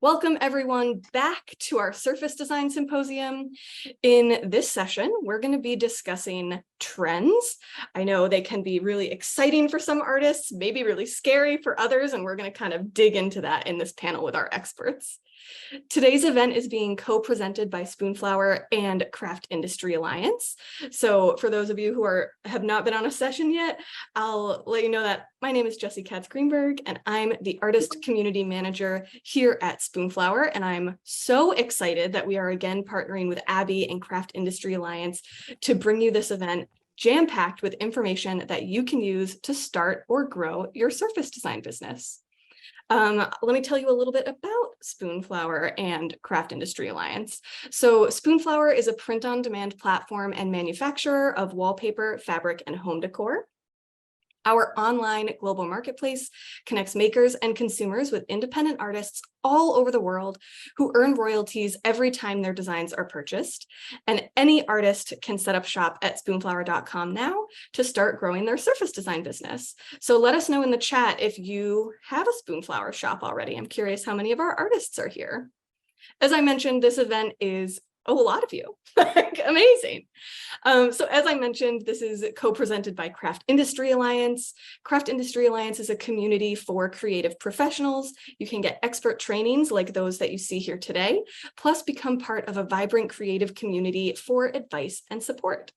Welcome everyone back to our Surface Design Symposium. In this session, we're going to be discussing trends. I know they can be really exciting for some artists, maybe really scary for others, and we're going to kind of dig into that in this panel with our experts. Today's event is being co-presented by Spoonflower and Craft Industry Alliance. So for those of you who have not been on a session yet, I'll let you know that my name is Jessie Katz-Greenberg, and I'm the Artist Community Manager here at Spoonflower. And I'm so excited that we are again partnering with Abby and Craft Industry Alliance to bring you this event jam-packed with information that you can use to start or grow your surface design business. Let me tell you a little bit about Spoonflower and Craft Industry Alliance. So Spoonflower is a print-on-demand platform and manufacturer of wallpaper, fabric, and home decor. Our online global marketplace connects makers and consumers with independent artists all over the world who earn royalties every time their designs are purchased. And any artist can set up shop at spoonflower.com now to start growing their surface design business. So let us know in the chat if you have a Spoonflower shop already. I'm curious how many of our artists are here. As I mentioned, this event is a lot of you. Amazing. So as I mentioned, this is co-presented by Craft Industry Alliance. Craft Industry Alliance is a community for creative professionals. You can get expert trainings like those that you see here today, plus become part of a vibrant creative community for advice and support.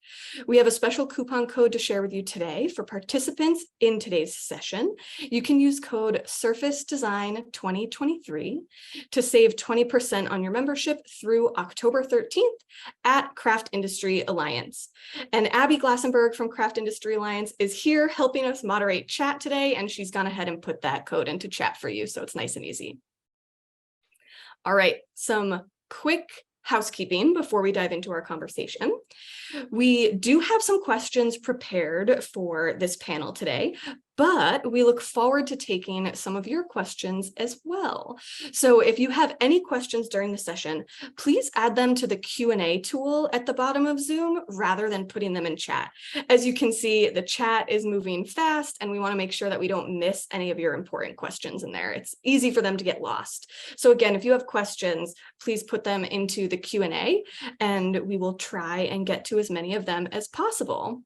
We have a special coupon code to share with you today for participants in today's session. You can use code SurfaceDesign2023 to save 20% on your membership through October 13th at Craft Industry Alliance. And Abby Glassenberg from Craft Industry Alliance is here helping us moderate chat today, and she's gone ahead and put that code into chat for you, so it's nice and easy. All right, some quick housekeeping before we dive into our conversation. We do have some questions prepared for this panel today, but we look forward to taking some of your questions as well. So if you have any questions during the session, please add them to the Q&A tool at the bottom of Zoom rather than putting them in chat. As you can see, the chat is moving fast, and we want to make sure that we don't miss any of your important questions in there. It's easy for them to get lost. So again, if you have questions, please put them into the Q&A, and we will try and get to as many of them as possible.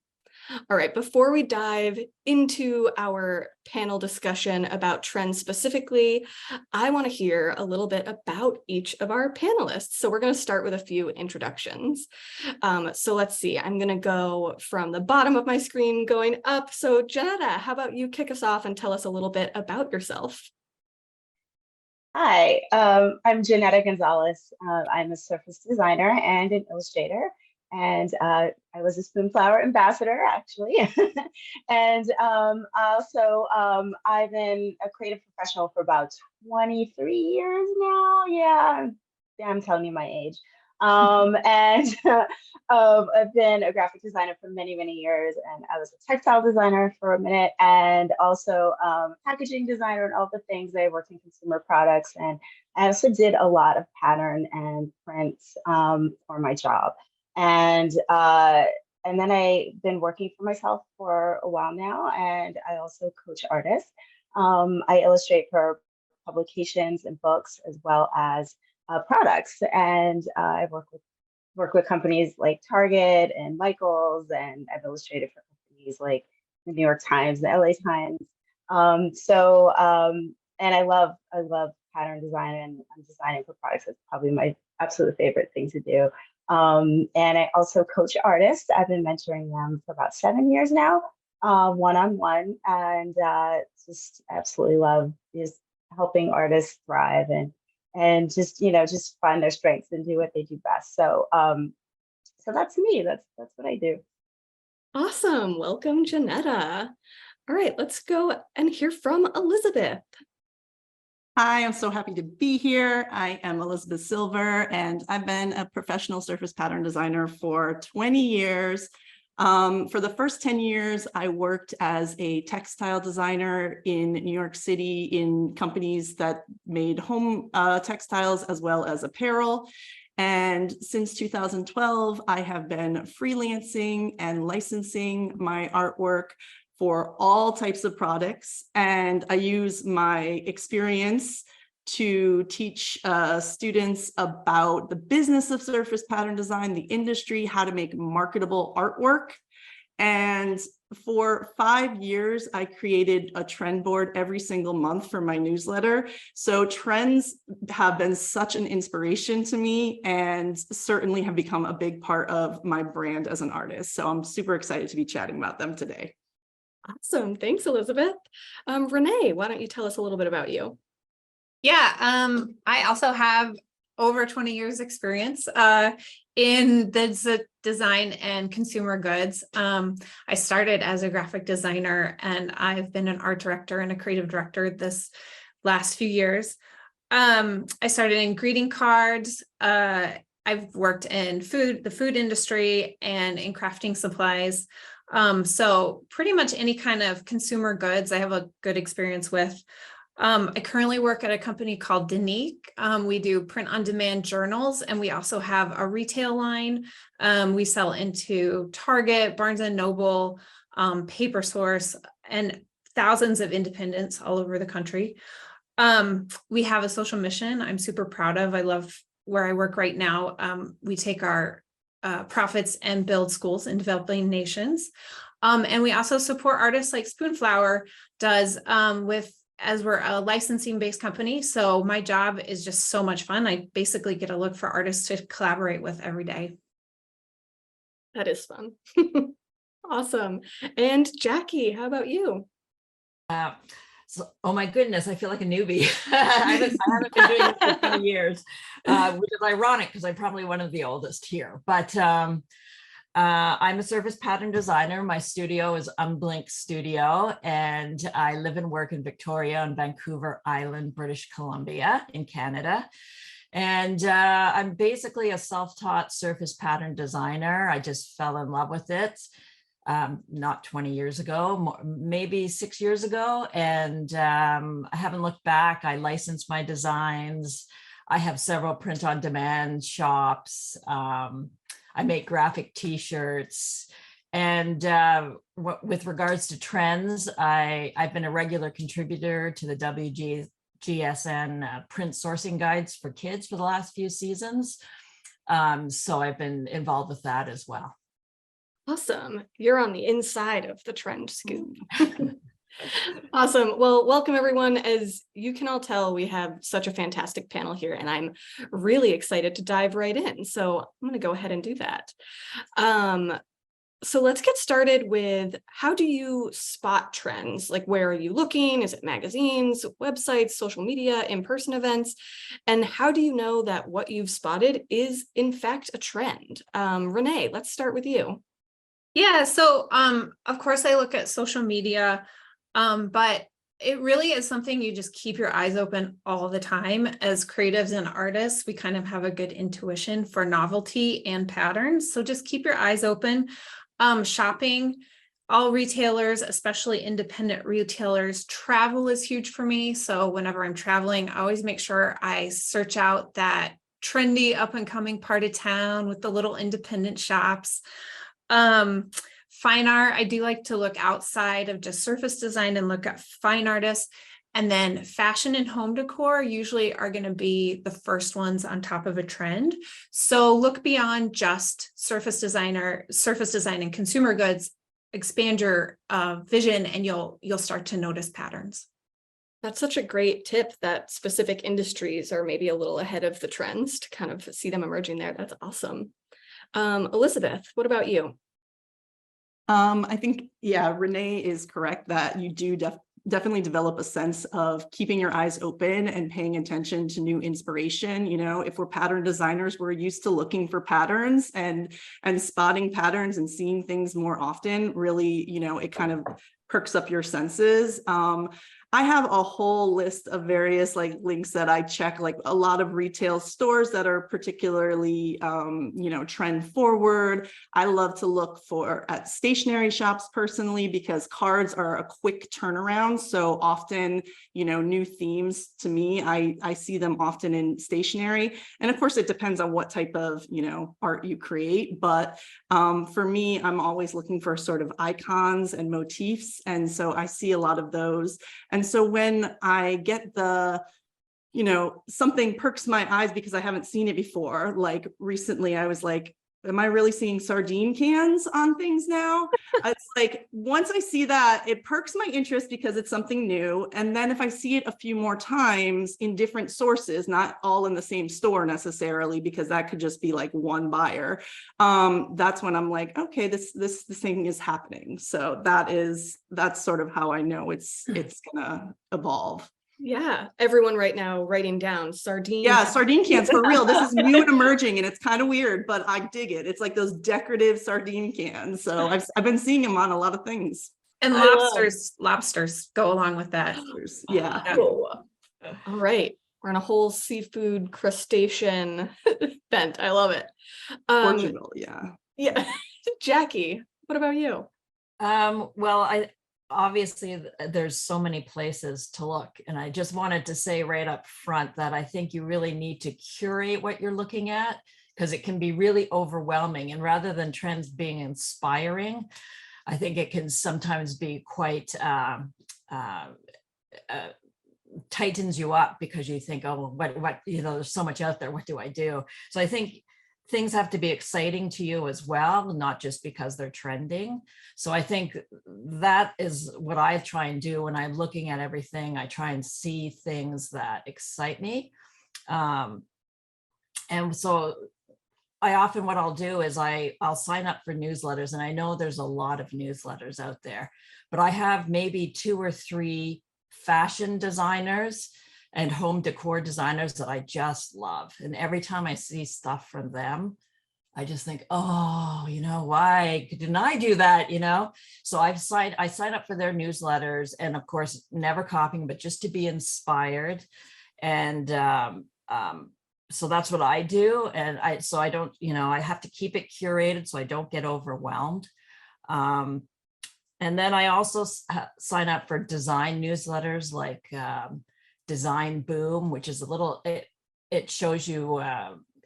All right, before we dive into our panel discussion about trends specifically, I want to hear a little bit about each of our panelists. So we're going to start with a few introductions. So let's see, I'm going to go from the bottom of my screen going up. So Janetta, how about you kick us off and tell us a little bit about yourself? Hi, I'm Janetta Gonzalez. I'm a surface designer and an illustrator. And I was a Spoonflower ambassador, actually. And also, I've been a creative professional for about 23 years now. Yeah, I'm telling you my age. And I've been a graphic designer for many, many years. And I was a textile designer for a minute, and also packaging designer and all the things. I worked in consumer products, and I also did a lot of pattern and prints for my job. And then I've been working for myself for a while now, and I also coach artists. I illustrate for publications and books as well as products, and I work with companies like Target and Michaels, and I've illustrated for companies like the New York Times, the LA Times. And I love pattern design, and I'm designing for products. It's probably my absolute favorite thing to do. And I also coach artists. I've been mentoring them for about 7 years now, one-on-one, and just absolutely love just helping artists thrive and just find their strengths and do what they do best. So so that's me. That's what I do. Awesome. Welcome, Janetta. All right, let's go and hear from Elizabeth. Hi, I'm so happy to be here. I am Elizabeth Silver, and I've been a professional surface pattern designer for 20 years. For the first 10 years, I worked as a textile designer in New York City in companies that made home textiles as well as apparel. And since 2012, I have been freelancing and licensing my artwork for all types of products. And I use my experience to teach students about the business of surface pattern design, the industry, how to make marketable artwork. And for 5 years, I created a trend board every single month for my newsletter. So trends have been such an inspiration to me and certainly have become a big part of my brand as an artist. So I'm super excited to be chatting about them today. Awesome. Thanks, Elizabeth. Renee, why don't you tell us a little bit about you? Yeah, I also have over 20 years experience in the design and consumer goods. I started as a graphic designer, and I've been an art director and a creative director this last few years. I started in greeting cards. I've worked in the food industry and in crafting supplies. So pretty much any kind of consumer goods I have a good experience with. I currently work at a company called Denique. We do print on demand journals, and we also have a retail line. We sell into Target, Barnes and Noble, Paper Source, and thousands of independents all over the country. We have a social mission I'm super proud of. I love where I work right now. We take our profits and build schools in developing nations. And we also support artists like Spoonflower does as we're a licensing based company. So my job is just so much fun. I basically get to look for artists to collaborate with every day. That is fun. Awesome. And Jackie, how about you? Oh my goodness, I feel like a newbie. I haven't been doing this for 20 years, which is ironic because I'm probably one of the oldest here. But I'm a surface pattern designer. My studio is Unblink Studio, and I live and work in Victoria and Vancouver Island, British Columbia in Canada. And I'm basically a self-taught surface pattern designer. I just fell in love with it. Not 20 years ago, maybe 6 years ago. And I haven't looked back. I license my designs. I have several print on demand shops. I make graphic t-shirts. And with regards to trends, I've been a regular contributor to the WGSN print sourcing guides for kids for the last few seasons. So I've been involved with that as well. Awesome. You're on the inside of the trend scoop. Awesome. Well, welcome everyone. As you can all tell, we have such a fantastic panel here, and I'm really excited to dive right in. So I'm going to go ahead and do that. So let's get started with, how do you spot trends? Like, where are you looking? Is it magazines, websites, social media, in-person events? And how do you know that what you've spotted is in fact a trend? Renee, let's start with you. Yeah, so of course I look at social media, but it really is something you just keep your eyes open all the time. As creatives and artists, we kind of have a good intuition for novelty and patterns. So just keep your eyes open. Shopping, all retailers, especially independent retailers. Travel is huge for me. So whenever I'm traveling, I always make sure I search out that trendy up and coming part of town with the little independent shops. Fine art, I do like to look outside of just surface design and look at fine artists. And then fashion and home decor usually are going to be the first ones on top of a trend. So look beyond just surface design and consumer goods, expand your vision, and you'll start to notice patterns. That's such a great tip, that specific industries are maybe a little ahead of the trends to kind of see them emerging there. That's awesome. Elizabeth, what about you? I think, yeah, Renee is correct that you do definitely develop a sense of keeping your eyes open and paying attention to new inspiration. You know, if we're pattern designers, we're used to looking for patterns and spotting patterns and seeing things more often. Really, you know, it kind of perks up your senses. I have a whole list of various links that I check, like a lot of retail stores that are particularly, you know, trend forward. I love to look at stationery shops personally, because cards are a quick turnaround. So often, you know, new themes to me, I see them often in stationery. And of course, it depends on what type of, you know, art you create. But for me, I'm always looking for sort of icons and motifs. And so I see a lot of those. And so when I get the something perks my eyes because I haven't seen it before. Like recently I was like, am I really seeing sardine cans on things now? It's like, once I see that, it perks my interest because it's something new. And then if I see it a few more times in different sources, not all in the same store necessarily, because that could just be like one buyer, that's when I'm like, okay, this thing is happening. So that's sort of how I know it's gonna evolve. Yeah, everyone right now writing down sardine. Yeah, sardine cans for real. This is new and emerging, and it's kind of weird, but I dig it. It's like those decorative sardine cans. So I've been seeing them on a lot of things. And lobsters go along with that. Yeah. Oh. All right, we're on a whole seafood crustacean bent. I love it. Portugal, yeah. Yeah, Jackie, what about you? Well, obviously there's so many places to look, and I just wanted to say right up front that I think you really need to curate what you're looking at, because it can be really overwhelming, and rather than trends being inspiring, I think it can sometimes be quite tightens you up, because you think, oh, what there's so much out there, what do I do? So I think things have to be exciting to you as well, not just because they're trending. So I think that is what I try and do when I'm looking at everything. I try and see things that excite me. And so what I'll do is I'll sign up for newsletters, and I know there's a lot of newsletters out there, but I have maybe 2 or 3 fashion designers and home decor designers that I just love. And every time I see stuff from them, I just think, oh, why didn't I do that? So I sign up for their newsletters, and of course, never copying, but just to be inspired. And so that's what I do. And I don't, I have to keep it curated so I don't get overwhelmed. And then I also sign up for design newsletters like Design Boom, which is it shows you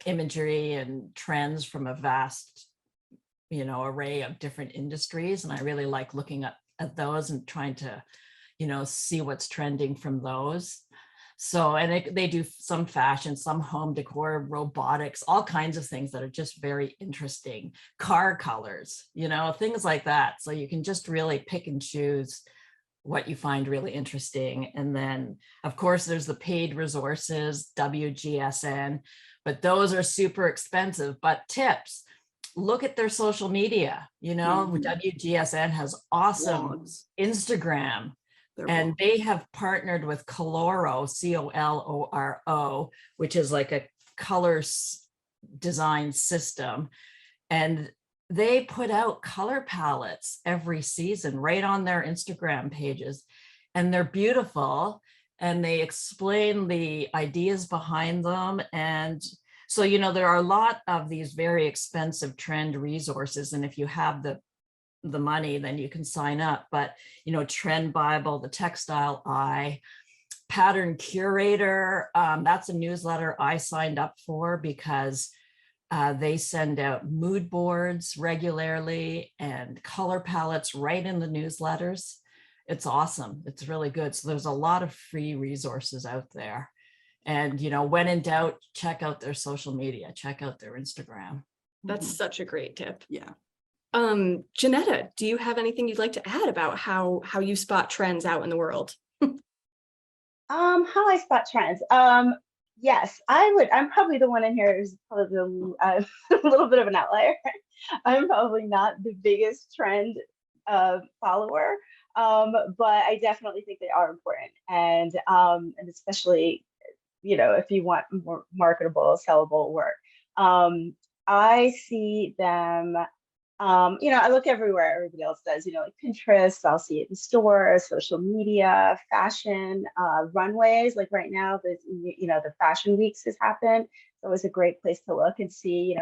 imagery and trends from a vast, array of different industries. And I really like looking at those and trying to, see what's trending from those. So, and they do some fashion, some home decor, robotics, all kinds of things that are just very interesting. Car colors, things like that. So you can just really pick and choose what you find really interesting. And then, of course, there's the paid resources, WGSN, but those are super expensive. But tips, look at their social media. WGSN has awesome Instagram. And they have partnered with Coloro, COLORO, which is like a color design system. And they put out color palettes every season right on their Instagram pages. And they're beautiful. And they explain the ideas behind them. And so, there are a lot of these very expensive trend resources. And if you have the money, then you can sign up. But Trend Bible, the Textile Eye, Pattern Curator, that's a newsletter I signed up for because they send out mood boards regularly and color palettes right in the newsletters. It's awesome. It's really good. So there's a lot of free resources out there. And when in doubt, check out their social media, check out their Instagram. That's such a great tip. Yeah. Janetta, do you have anything you'd like to add about how you spot trends out in the world? How I spot trends. Yes, I would. I'm probably the one in here who's probably a little bit of an outlier. I'm probably not the biggest trend follower, but I definitely think they are important, and especially if you want more marketable, sellable work. I see them. I look everywhere everybody else does, like Pinterest, I'll see it in stores, social media, fashion, runways. Like right now, the fashion weeks has happened. So it's a great place to look and see,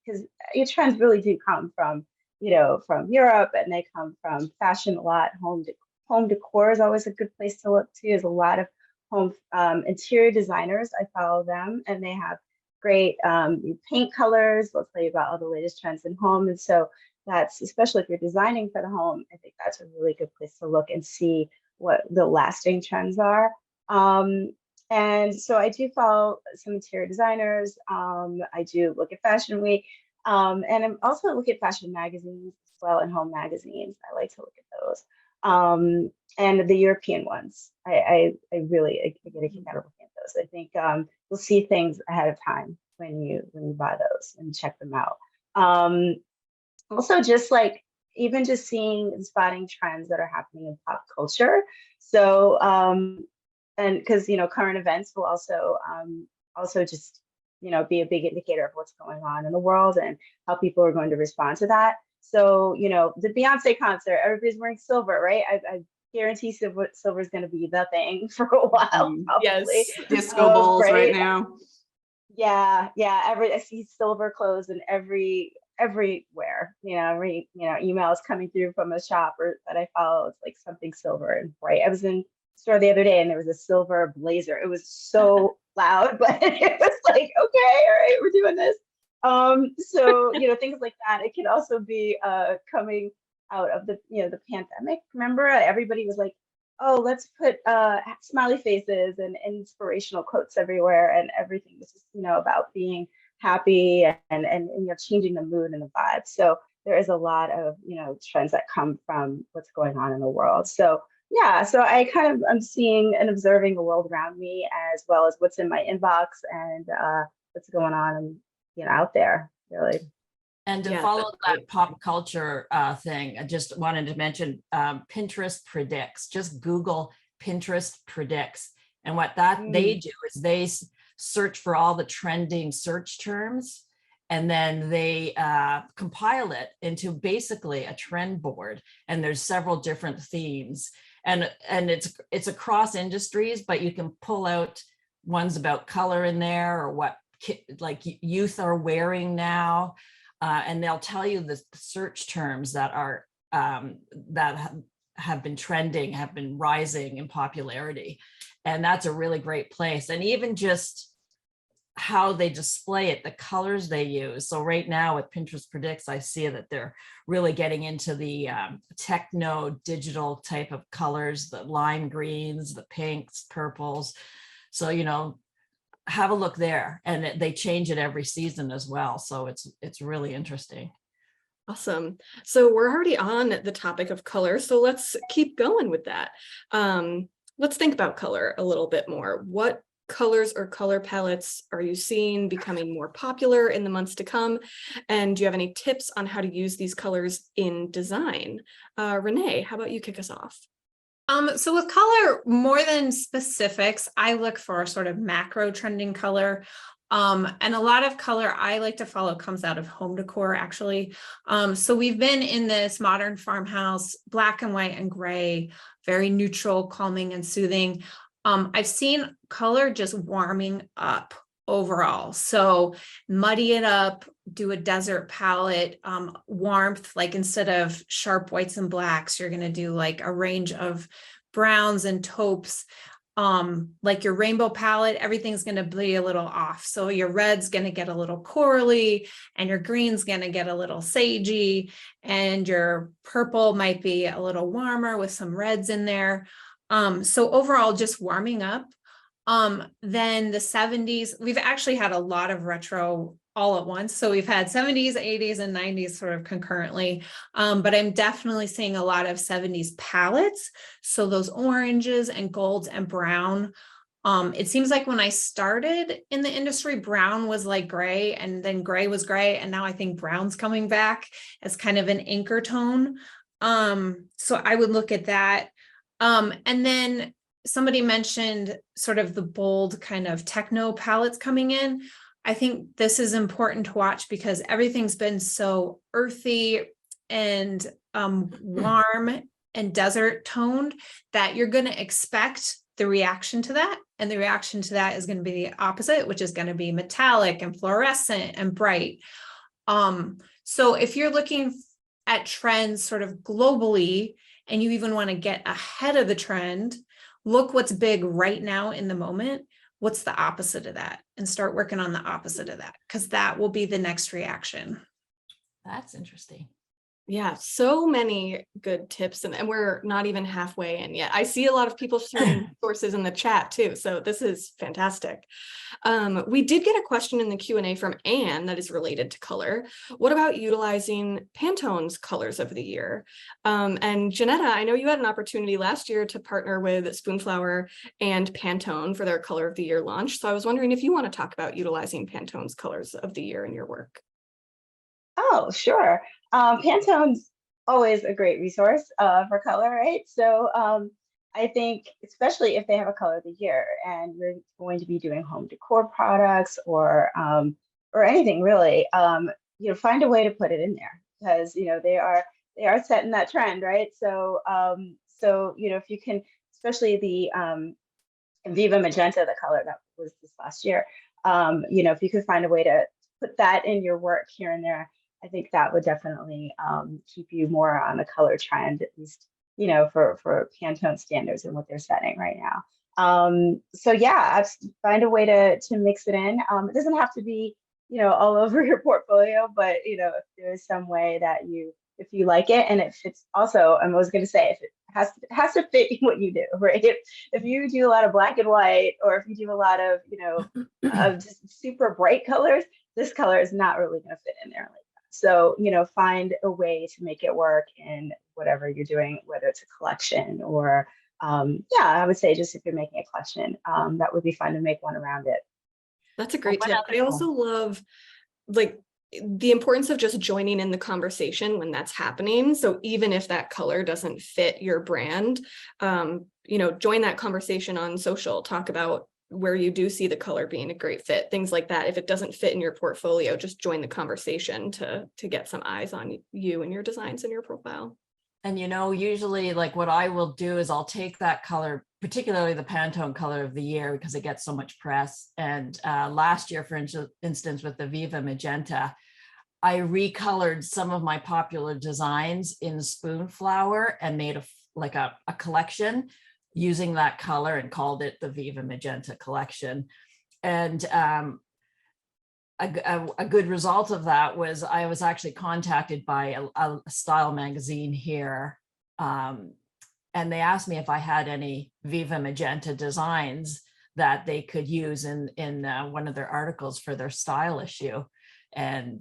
because your trends really do come from Europe, and they come from fashion a lot. Home decor is always a good place to look too. There's a lot of home interior designers. I follow them, and they have great paint colors. They'll tell you about all the latest trends in home. And so that's, especially if you're designing for the home, I think that's a really good place to look and see what the lasting trends are. And so I do follow some interior designers. I do look at Fashion Week. And I'm also look at fashion magazines as well, and home magazines. I like to look at those. And the European ones. I really I get a kick out of looking at those. I think you'll see things ahead of time when you buy those and check them out. Also, just like even just seeing and spotting trends that are happening in pop culture. So and because current events will also just be a big indicator of what's going on in the world and how people are going to respond to that. So the Beyonce concert, everybody's wearing silver, right? I guarantee silver is going to be the thing for a while, probably. Yes. Disco balls right right now. Yeah, I see silver clothes in everywhere. Emails coming through from a shop that I follow. It's like something silver and bright. I was in the store the other day and there was a silver blazer. It was so loud, but it was like, okay, all right, we're doing this. So things like that. It can also be coming out of the pandemic. Remember, everybody was like, oh, let's put smiley faces and inspirational quotes everywhere, and everything was just about being happy and changing the mood and the vibe. So there is a lot of trends that come from what's going on in the world. So yeah, so I'm seeing and observing the world around me, as well as what's in my inbox and what's going on out there, really. And to Yeah, follow that's that pop culture thing, I just wanted to mention Pinterest predicts. Just Google Pinterest predicts. And what they do is they search for all the trending search terms, and then they compile it into basically a trend board. And there's several different themes. And it's across industries, but you can pull out ones about color in there, or what like youth are wearing now. And they'll tell you the search terms that are that have been trending, have been rising in popularity. And that's a really great place. And even just how they display it, the colors they use. So right now with Pinterest Predicts, I see that they're really getting into the techno digital type of colors, the lime greens, the pinks, purples. So, have a look there, and they change it every season as well. So it's really interesting. Awesome. So we're already on the topic of color, so let's keep going with that. Let's think about color a little bit more. What colors or color palettes are you seeing becoming more popular in the months to come? And do you have any tips on how to use these colors in design? Renee, how about you kick us off? So with color, more than specifics, I look for sort of macro trending color. And a lot of color I like to follow comes out of home decor, actually. So we've been in this modern farmhouse, black and white and gray, very neutral, calming and soothing. I've seen color just warming up overall. So muddy it up, do a desert palette, warmth, like instead of sharp whites and blacks, you're going to do like a range of browns and taupes. Like your rainbow palette, everything's going to be a little off. So your red's going to get a little corally, and your green's going to get a little sagey, and your purple might be a little warmer with some reds in there. So overall, just warming up. Then the 70s, we've actually had a lot of retro all at once. So we've had 70s, 80s, and 90s sort of concurrently. But I'm definitely seeing a lot of 70s palettes. So those oranges and golds and brown. It seems like when I started in the industry, brown was like gray, and then gray was gray. And now I think brown's coming back as kind of an anchor tone. So I would look at that. And then somebody mentioned sort of the bold kind of techno palettes coming in. I think this is important to watch because everything's been so earthy and warm and desert toned that you're going to expect the reaction to that. And the reaction to that is going to be the opposite, which is going to be metallic and fluorescent and bright. So if you're looking at trends sort of globally, and you even want to get ahead of the trend, look what's big right now in the moment. What's the opposite of that? And start working on the opposite of that, because that will be the next reaction. That's interesting. Yeah, so many good tips, and we're not even halfway in yet. I see a lot of people sharing sources in the chat too, so this is fantastic. We did get a question in the Q&A from Anne that is related to color. What about utilizing Pantone's colors of the year? And Janetta, I know you had an opportunity last year to partner with Spoonflower and Pantone for their color of the year launch. So I was wondering if you want to talk about utilizing Pantone's colors of the year in your work. Oh, sure. Pantone's always a great resource for color, right? So I think, especially if they have a color of the year and you're going to be doing home decor products or anything really, find a way to put it in there because they are setting that trend, right? So if you can, especially the Viva Magenta, the color that was this last year, if you could find a way to put that in your work here and there, I think that would definitely keep you more on the color trend, at least, for Pantone standards and what they're setting right now. So yeah, find a way to mix it in. It doesn't have to be, all over your portfolio, but if there's some way that if you like it and it fits also, I was going to say, if it has to fit what you do, right? If you do a lot of black and white, or if you do a lot of, of just super bright colors, this color is not really going to fit in there like that. So, find a way to make it work in whatever you're doing, whether it's a collection or, I would say just if you're making a collection, that would be fun to make one around it. That's a great tip. I also love the importance of just joining in the conversation when that's happening. So even if that color doesn't fit your brand, join that conversation on social, talk about where you do see the color being a great fit, things like that. If it doesn't fit in your portfolio, just join the conversation to get some eyes on you and your designs and your profile. And usually like what I will do is I'll take that color, particularly the Pantone color of the year, because it gets so much press. And last year, for instance, with the Viva Magenta, I recolored some of my popular designs in Spoonflower and made a collection using that color and called it the Viva Magenta collection. And a good result of that was I was actually contacted by a style magazine here, and they asked me if I had any Viva Magenta designs that they could use in one of their articles for their style issue. And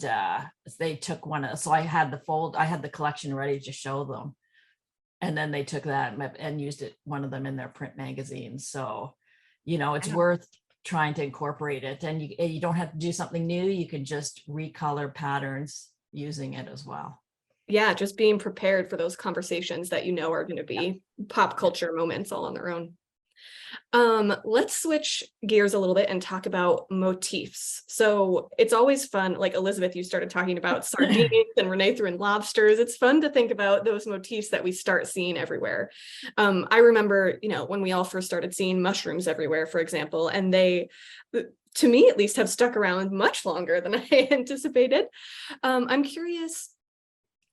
they took so I had the collection ready to show them. And then they took that and used one of them in their print magazines. So, it's worth trying to incorporate it, and you don't have to do something new. You can just recolor patterns using it as well. Yeah, just being prepared for those conversations that are going to be pop culture moments all on their own. Let's switch gears a little bit and talk about motifs. So it's always fun, like Elizabeth, you started talking about sardines and Renee threw in lobsters. It's fun to think about those motifs that we start seeing everywhere. I remember, when we all first started seeing mushrooms everywhere, for example, and they, to me at least, have stuck around much longer than I anticipated. I'm curious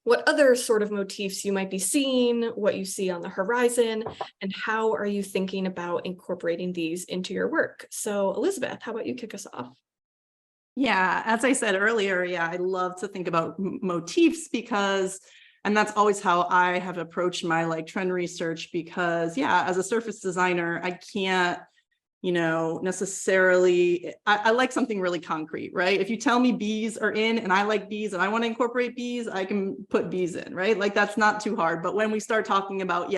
what other sort of motifs you might be seeing, what you see on the horizon, and how are you thinking about incorporating these into your work? So Elizabeth, how about you kick us off? Yeah, as I said earlier, I love to think about motifs and that's always how I have approached my trend research, because as a surface designer, I can't necessarily, I like something really concrete, right? If you tell me bees are in and I like bees and I want to incorporate bees, I can put bees in, right? That's not too hard. But when we start talking about,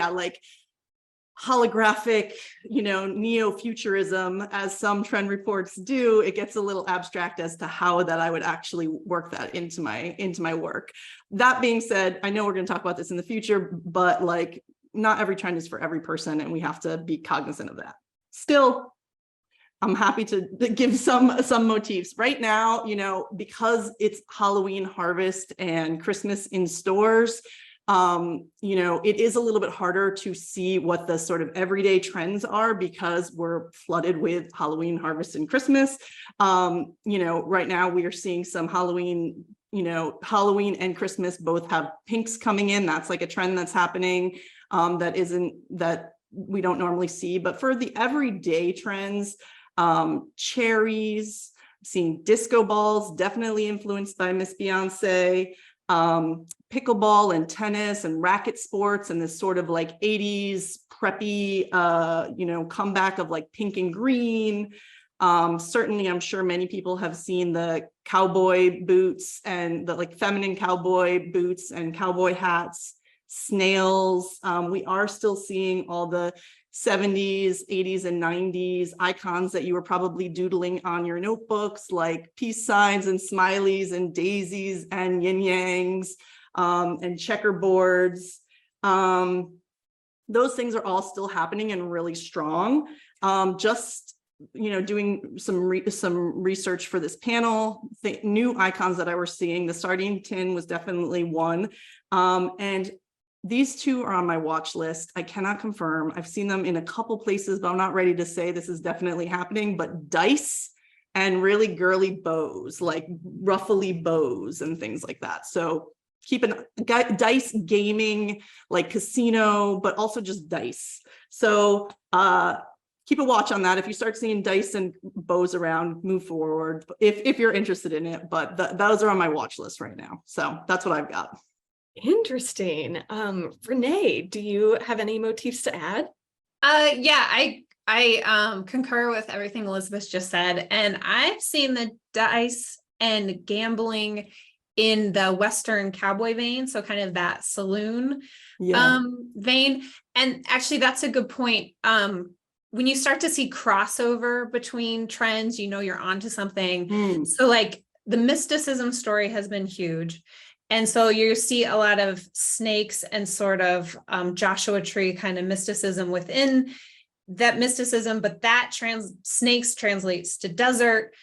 holographic, neo-futurism, as some trend reports do, it gets a little abstract as to how that I would actually work that into my work. That being said, I know we're going to talk about this in the future, but not every trend is for every person, and we have to be cognizant of that. Still, I'm happy to give some motifs right now, because it's Halloween harvest and Christmas in stores. It is a little bit harder to see what the sort of everyday trends are because we're flooded with Halloween harvest and Christmas. Right now we are seeing some Halloween and Christmas both have pinks coming in. That's a trend that's happening that we don't normally see. But for the everyday trends, cherries, seeing disco balls, definitely influenced by Miss Beyonce, pickleball and tennis and racket sports and this sort of like 80s preppy, comeback of like pink and green. Certainly, I'm sure many people have seen the cowboy boots and the like feminine cowboy boots and cowboy hats, snails. We are still seeing all the 70s, 80s, and 90s icons that you were probably doodling on your notebooks, like peace signs and smileys and daisies and yin yangs and checkerboards. Those things are all still happening and really strong. Doing some research for this panel, the new icons that I was seeing, the sardine tin was definitely one. And these two are on my watch list. I cannot confirm. I've seen them in a couple places, but I'm not ready to say this is definitely happening. But dice and really girly bows, like ruffly bows and things like that. So keep an dice gaming, like casino, but also just dice. So keep a watch on that. If you start seeing dice and bows around, move forward if you're interested in it. But those are on my watch list right now. So that's what I've got. Interesting. Renee, do you have any motifs to add? Yeah, I concur with everything Elizabeth just said, and I've seen the dice and gambling in the Western cowboy vein, so kind of that saloon vein. And actually, that's a good point. When you start to see crossover between trends, you're onto something. So like the mysticism story has been huge. And so you see a lot of snakes and sort of Joshua Tree kind of mysticism within that mysticism, but that snakes translates to desert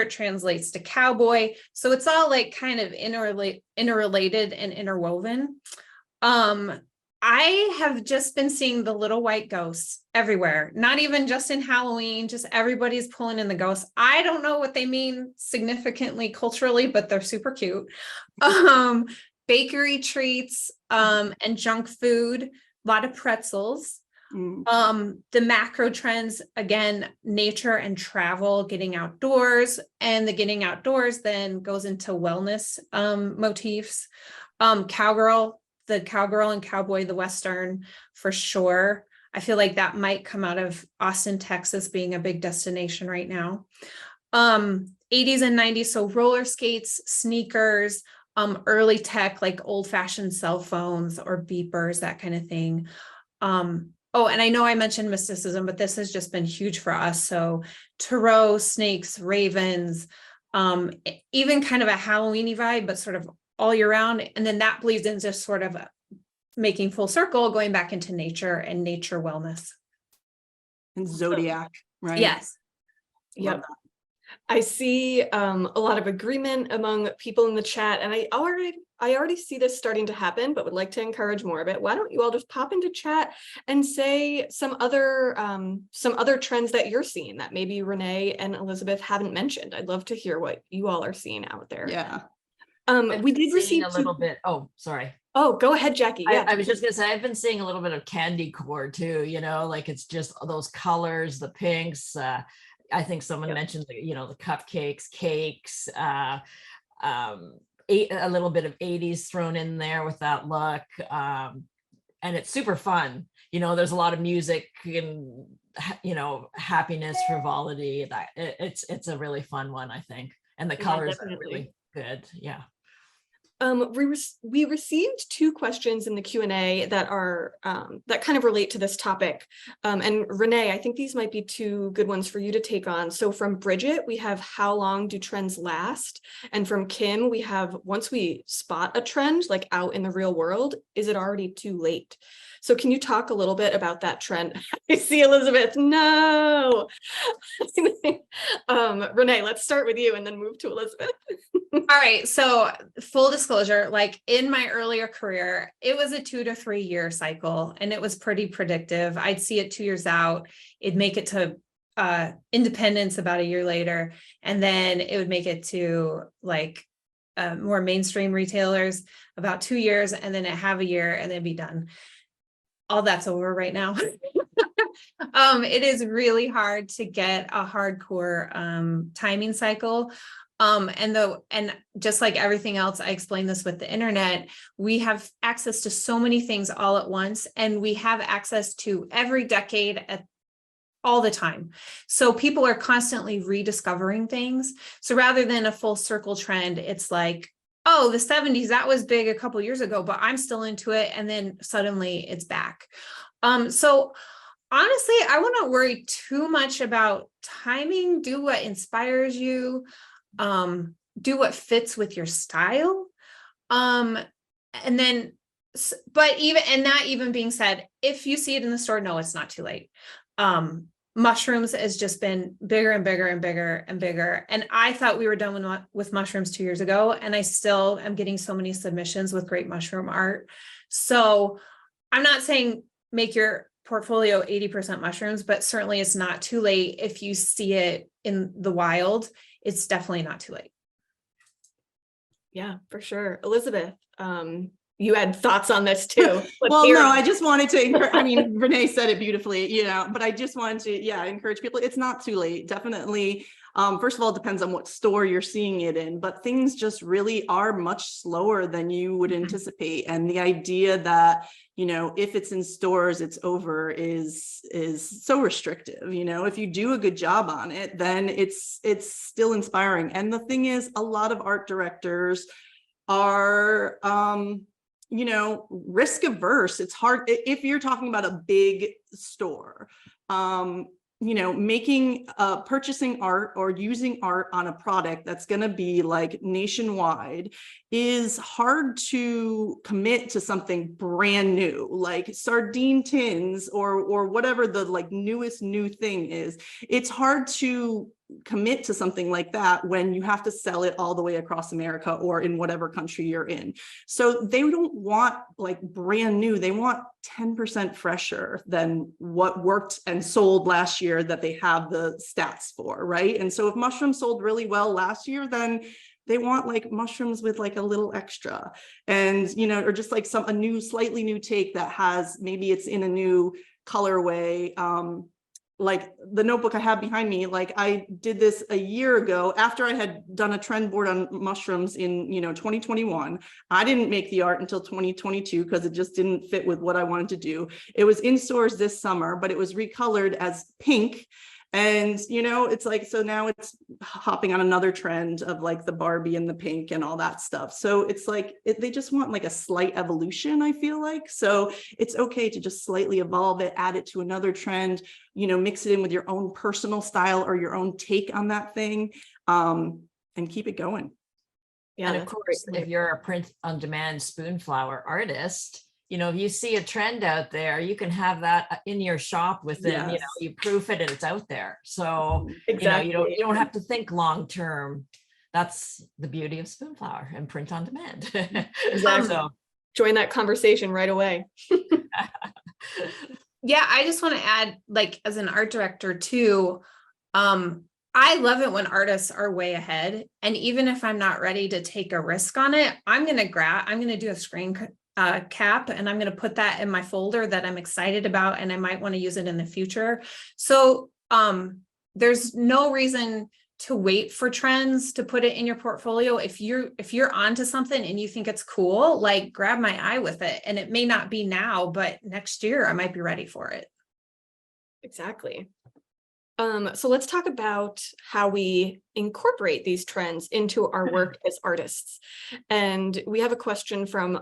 translates to cowboy. So it's all like kind of interrelated and interwoven. I have just been seeing the little white ghosts everywhere, not even just in Halloween, just everybody's pulling in the ghosts. I don't know what they mean significantly culturally, but they're super cute. Bakery treats and junk food, a lot of pretzels. The macro trends, again, nature and travel, getting outdoors, and the getting outdoors then goes into wellness motifs. The cowgirl and cowboy, the Western, for sure. I feel like that might come out of Austin, Texas being a big destination right now. 80s and 90s, so roller skates, sneakers, early tech, like old fashioned cell phones or beepers, that kind of thing. Oh, and I know I mentioned mysticism, but this has just been huge for us. So tarot, snakes, ravens, even kind of a Halloween-y vibe, but sort of all year round. And then that bleeds into sort of making full circle, going back into nature and nature wellness. And zodiac, right? Yes. Yep. I see a lot of agreement among people in the chat, and I already see this starting to happen, but would like to encourage more of it. Why don't you all just pop into chat and say some other trends that you're seeing that maybe Renee and Elizabeth haven't mentioned. I'd love to hear what you all are seeing out there. Yeah. We did receive a little bit. Oh, sorry. Oh, go ahead, Jackie. Yeah. I was just gonna say, I've been seeing a little bit of candy core too, like it's just those colors, the pinks. I think someone mentioned the cupcakes, cakes, a little bit of 80s thrown in there with that look. And it's super fun. There's a lot of music and, happiness, frivolity. That it's a really fun one, I think. And the colors are really good. Yeah. We received 2 questions in the Q&A that are that kind of relate to this topic. And Renee, I think these might be 2 good ones for you to take on. So from Bridget, we have, how long do trends last? And from Kim, we have, once we spot a trend, like out in the real world, is it already too late? So can you talk a little bit about that trend? I see Elizabeth, no. Renee, let's start with you and then move to Elizabeth. All right. So full disclosure, like in my earlier career, it was a 2 to 3 year cycle and it was pretty predictive. I'd see it 2 years out. It'd make it to independence about a year later. And then it would make it to like more mainstream retailers about 2 years, and then have a year and then be done. All that's over right now. It is really hard to get a hardcore timing cycle. And just like everything else, I explained this with the internet, we have access to so many things all at once, and we have access to every decade at all the time. So people are constantly rediscovering things. So rather than a full circle trend, it's like, oh, the 70s, that was big a couple years ago, but I'm still into it. And then suddenly it's back. So honestly, I wouldn't worry too much about timing. Do what inspires you. Do what fits with your style. And then, but even, and that even being said, if you see it in the store, no, it's not too late. Mushrooms has just been bigger and bigger and bigger and bigger. And I thought we were done with mushrooms 2 years ago, and I still am getting so many submissions with great mushroom art. So I'm not saying make your portfolio 80% mushrooms, but certainly it's not too late. If you see it in the wild, it's definitely not too late. Yeah, for sure. Elizabeth, you had thoughts on this too. Let's Well, hear no, it. I just wanted to encourage, I mean, Renee said it beautifully, you know, but I just wanted to, yeah, encourage people. It's not too late. Definitely. First of all, it depends on what store you're seeing it in, but things just really are much slower than you would anticipate. And the idea that, you know, if it's in stores, it's over is so restrictive. You know, if you do a good job on it, then it's still inspiring. And the thing is, a lot of art directors are, you know, risk averse. It's hard if you're talking about a big store, you know, making, purchasing art or using art on a product that's going to be like nationwide is hard to commit to something brand new, like sardine tins or whatever the like newest new thing is. It's hard to commit to something like that when you have to sell it all the way across America or in whatever country you're in. So they don't want like brand new. They want 10% fresher than what worked and sold last year that they have the stats for, right? And so if mushrooms sold really well last year, then they want like mushrooms with like a little extra, and, you know, or just like a new, slightly new take that has, maybe it's in a new colorway. Like the notebook I have behind me, like I did this a year ago after I had done a trend board on mushrooms in, you know, 2021. I didn't make the art until 2022 because it just didn't fit with what I wanted to do. It was in stores this summer, but it was recolored as pink. And, you know, it's like, so now it's hopping on another trend of like the Barbie and the pink and all that stuff. So it's like, they just want like a slight evolution, I feel like. So it's okay to just slightly evolve it, add it to another trend, you know, mix it in with your own personal style or your own take on that thing, and keep it going. Yeah, and of course, if you're a print on demand Spoonflower artist, you know, if you see a trend out there, you can have that in your shop within, you know, you proof it and it's out there. So, exactly. you know, you don't have to think long term. That's the beauty of Spoonflower and print on demand. Exactly. So, join that conversation right away. Yeah, I just want to add, like, as an art director too, I love it when artists are way ahead. And even if I'm not ready to take a risk on it, I'm going to do a screen cap, and I'm going to put that in my folder that I'm excited about, and I might want to use it in the future. So there's no reason to wait for trends to put it in your portfolio. If you're onto something and you think it's cool, like grab my eye with it. And it may not be now, but next year I might be ready for it. Exactly. So let's talk about how we incorporate these trends into our work as artists. And we have a question from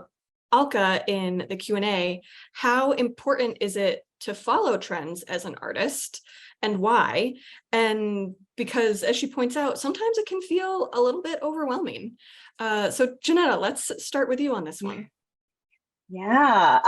Alka in the Q&A. How important is it to follow trends as an artist, and why? And because, as she points out, sometimes it can feel a little bit overwhelming. So Janetta, let's start with you on this one. Yeah.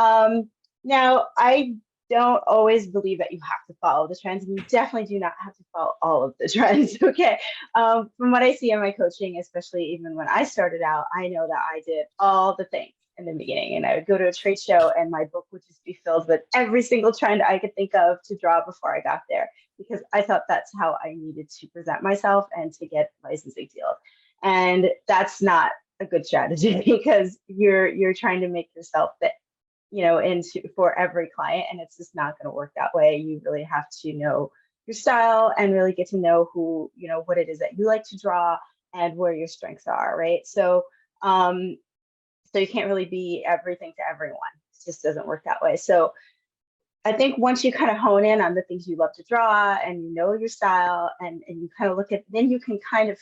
Now, I don't always believe that you have to follow the trends, and you definitely do not have to follow all of the trends. Okay. From what I see in my coaching, especially even when I started out, I know that I did all the things in the beginning, and I would go to a trade show and my book would just be filled with every single trend I could think of to draw before I got there, because I thought that's how I needed to present myself and to get licensing deals. And that's not a good strategy, because you're trying to make yourself fit, you know, into for every client, and it's just not going to work that way. You really have to know your style and really get to know who, you know, what it is that you like to draw, and where your strengths are, right? So so you can't really be everything to everyone. It just doesn't work that way. So I think once you kind of hone in on the things you love to draw and you know your style, and you kind of look at, then you can kind of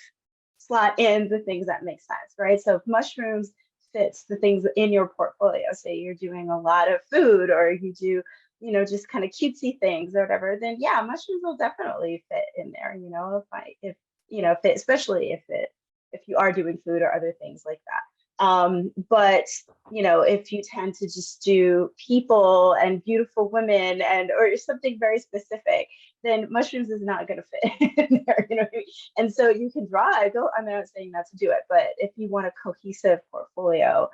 slot in the things that make sense, right? So if mushrooms fits the things in your portfolio, say you're doing a lot of food, or you do, you know, just kind of cutesy things or whatever, then yeah, mushrooms will definitely fit in there, you know, if you know, fit, especially if you are doing food or other things like that. But you know, if you tend to just do people and beautiful women and or something very specific, then mushrooms is not going to fit in there, you know what I mean? And so you can draw. I'm not saying not to do it, but if you want a cohesive portfolio,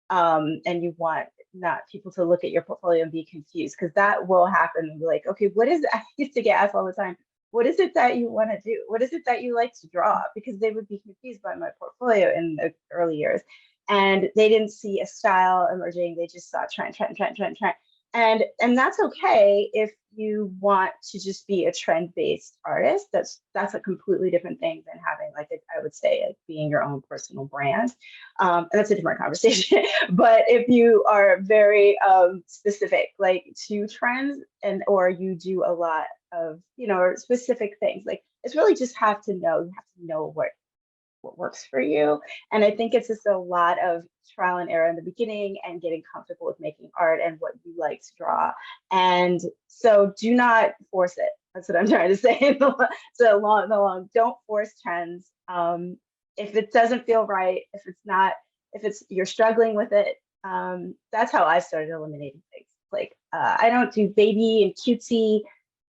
and you want not people to look at your portfolio and be confused, because that will happen and be like, okay, what is I used to get asked all the time, what is it that you want to do? What is it that you like to draw? Because they would be confused by my portfolio in the early years. And they didn't see a style emerging. They just saw trend. And that's okay if you want to just be a trend-based artist. That's a completely different thing than having, like, I would say, like, being your own personal brand. And that's a different conversation. But if you are very specific, like, to trends, and or you do a lot of, you know, specific things, like, it's really just you have to know what works for you. And I think it's just a lot of trial and error in the beginning and getting comfortable with making art and what you like to draw. And so do not force it. That's what I'm trying to say. So don't force trends. If it doesn't feel right, if you're struggling with it, that's how I started eliminating things. Like, I don't do baby and cutesy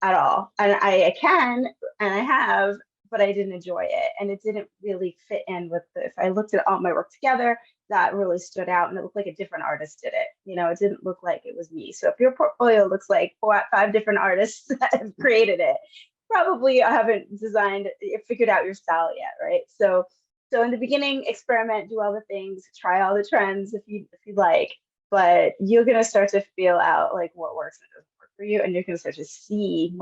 at all. And I can, and I have, but I didn't enjoy it. And it didn't really fit in with if I looked at all my work together, that really stood out, and it looked like a different artist did it. You know, it didn't look like it was me. So if your portfolio looks like 5 different artists that have created it, probably I haven't figured out your style yet, right? So in the beginning, experiment, do all the things, try all the trends if you like, but you're gonna start to feel out like what works and doesn't work for you, and you're gonna start to see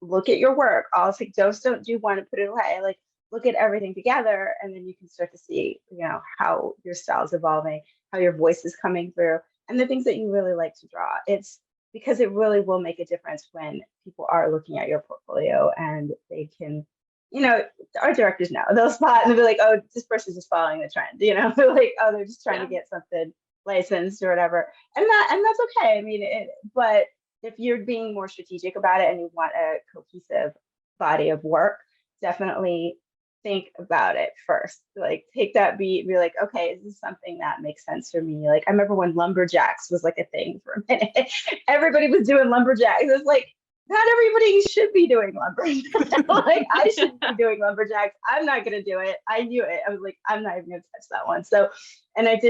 look at your work. Also, don't do one and put it away. Like, look at everything together, and then you can start to see, you know, how your style is evolving, how your voice is coming through, and the things that you really like to draw. It's because it really will make a difference when people are looking at your portfolio, and they can, you know, our directors know, they'll spot and they'll be like, oh, this person's just following the trend, you know, like, oh, they're just trying to get something licensed or whatever, and that's okay. I mean, but if you're being more strategic about it and you want a cohesive body of work, definitely think about it first. Like, take that beat and be like, okay, is this something that makes sense for me? Like, I remember when lumberjacks was like a thing for a minute. Everybody was doing lumberjacks. It was like, not everybody should be doing lumberjacks. Like, I shouldn't be doing lumberjacks. I'm not gonna do it. I knew it. I was like, I'm not even gonna touch that one. So, and I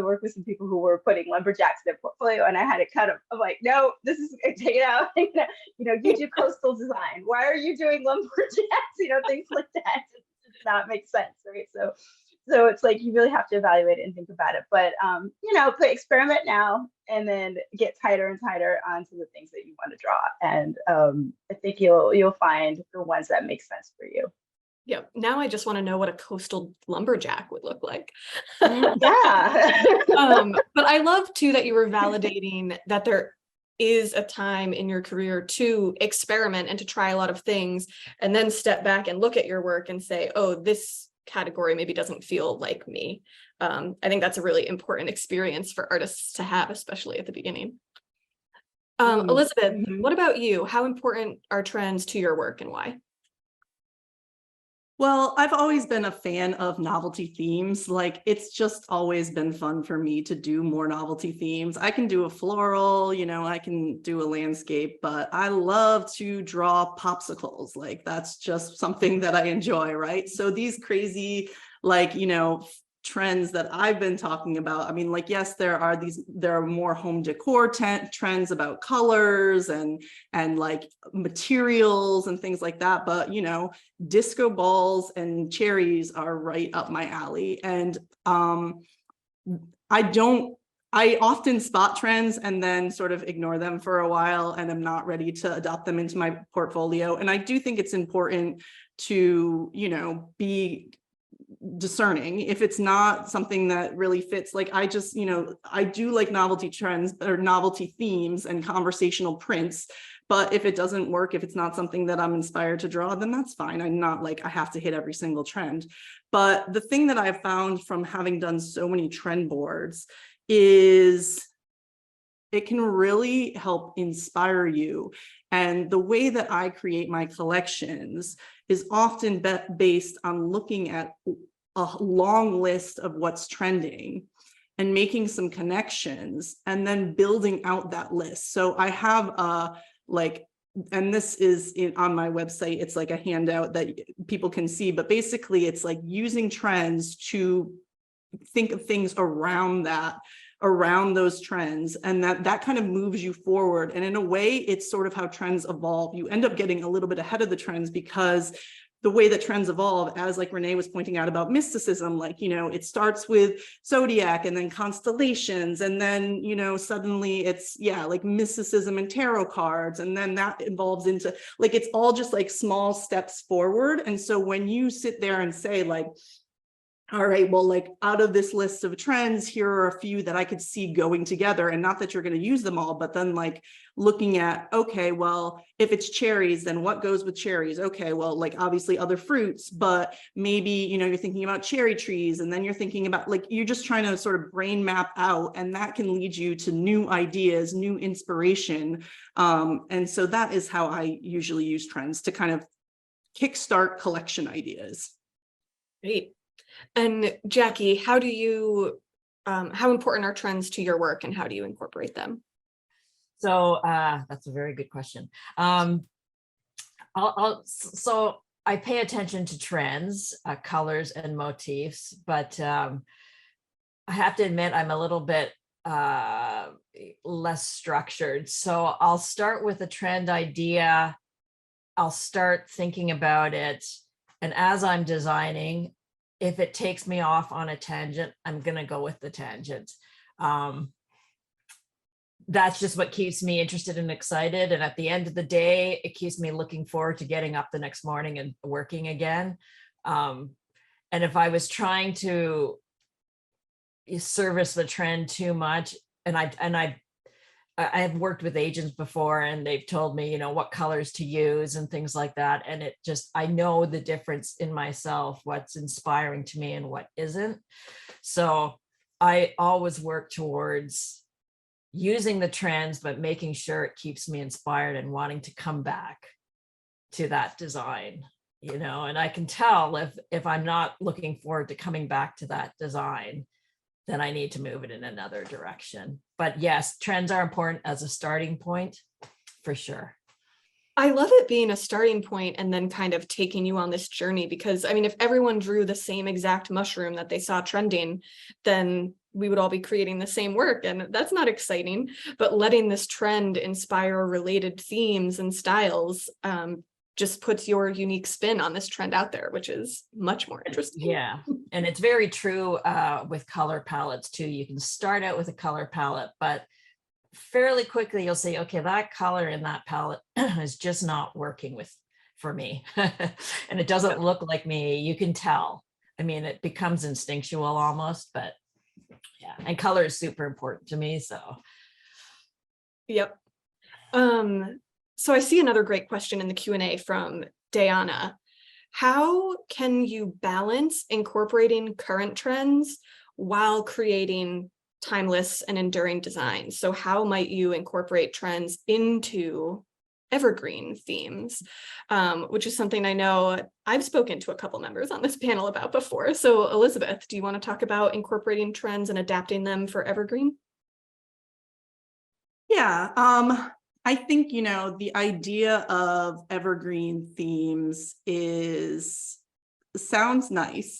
worked with some people who were putting lumberjacks in their portfolio, and I had to cut them. I'm like, no, take it out. You know, you do coastal design. Why are you doing lumberjacks? You know, things like that. It does not make sense, right? So it's like, you really have to evaluate it and think about it. But you know, experiment now, and then get tighter and tighter onto the things that you want to draw. And I think you'll find the ones that make sense for you. Yeah. Now I just want to know what a coastal lumberjack would look like. Yeah. But I love too that you were validating that there is a time in your career to experiment and to try a lot of things, and then step back and look at your work and say, oh, this category maybe doesn't feel like me. I think that's a really important experience for artists to have, especially at the beginning. Elizabeth, what about you? How important are trends to your work, and why? Well, I've always been a fan of novelty themes. Like, it's just always been fun for me to do more novelty themes. I can do a floral, you know, I can do a landscape, but I love to draw popsicles. Like, that's just something that I enjoy, right? So these crazy, like, you know, trends that I've been talking about, I mean, like, yes, there are more home decor trends about colors and like materials and things like that, but, you know, disco balls and cherries are right up my alley. And I often spot trends and then sort of ignore them for a while, and I'm not ready to adopt them into my portfolio. And I do think it's important to, you know, be discerning. If it's not something that really fits, like I just, I do like novelty trends or novelty themes and conversational prints. But if it doesn't work, if it's not something that I'm inspired to draw, then that's fine. I'm not like I have to hit every single trend. But the thing that I've found from having done so many trend boards is it can really help inspire you. And the way that I create my collections is often based on looking at a long list of what's trending and making some connections and then building out that list. So I have and this is on my website, it's like a handout that people can see, but basically it's like using trends to think of things around those trends, and that kind of moves you forward. And in a way, it's sort of how trends evolve. You end up getting a little bit ahead of the trends because the way that trends evolve, as like Renee was pointing out about mysticism, like, it starts with zodiac and then constellations. And then, suddenly it's, like mysticism and tarot cards. And then that evolves into like, it's all just like small steps forward. And so when you sit there and say like, all right, well, like out of this list of trends, here are a few that I could see going together, and not that you're going to use them all, but then like looking at, okay, well, if it's cherries, then what goes with cherries? Okay, well, like obviously other fruits, but maybe, you're thinking about cherry trees, and then you're thinking about like, you're just trying to sort of brain map out, and that can lead you to new ideas, new inspiration. And so that is how I usually use trends to kind of kickstart collection ideas. Great. And Jackie, how important are trends to your work, and how do you incorporate them? So that's a very good question. So I pay attention to trends, colors and motifs, but I have to admit I'm a little bit less structured. So I'll start with a trend idea. I'll start thinking about it. And as I'm designing, if it takes me off on a tangent, I'm going to go with the tangent. That's just what keeps me interested and excited. And at the end of the day, it keeps me looking forward to getting up the next morning and working again. And if I was trying to service the trend too much, and I have worked with agents before, and they've told me, what colors to use and things like that. And it just, I know the difference in myself, what's inspiring to me and what isn't. So I always work towards using the trends, but making sure it keeps me inspired and wanting to come back to that design, and I can tell if I'm not looking forward to coming back to that design, then I need to move it in another direction. But yes, trends are important as a starting point, for sure. I love it being a starting point and then kind of taking you on this journey, because I mean, if everyone drew the same exact mushroom that they saw trending, then we would all be creating the same work, and that's not exciting. But letting this trend inspire related themes and styles just puts your unique spin on this trend out there, which is much more interesting. Yeah, and it's very true with color palettes too. You can start out with a color palette, but fairly quickly you'll say, okay, that color in that palette is just not working for me. And it doesn't look like me. You can tell. I mean, it becomes instinctual almost, but yeah, and color is super important to me. So yep. So I see another great question in the Q&A from Diana. How can you balance incorporating current trends while creating timeless and enduring designs? So how might you incorporate trends into evergreen themes, which is something I know I've spoken to a couple members on this panel about before. So Elizabeth, do you want to talk about incorporating trends and adapting them for evergreen? Yeah, I think, the idea of evergreen themes sounds nice,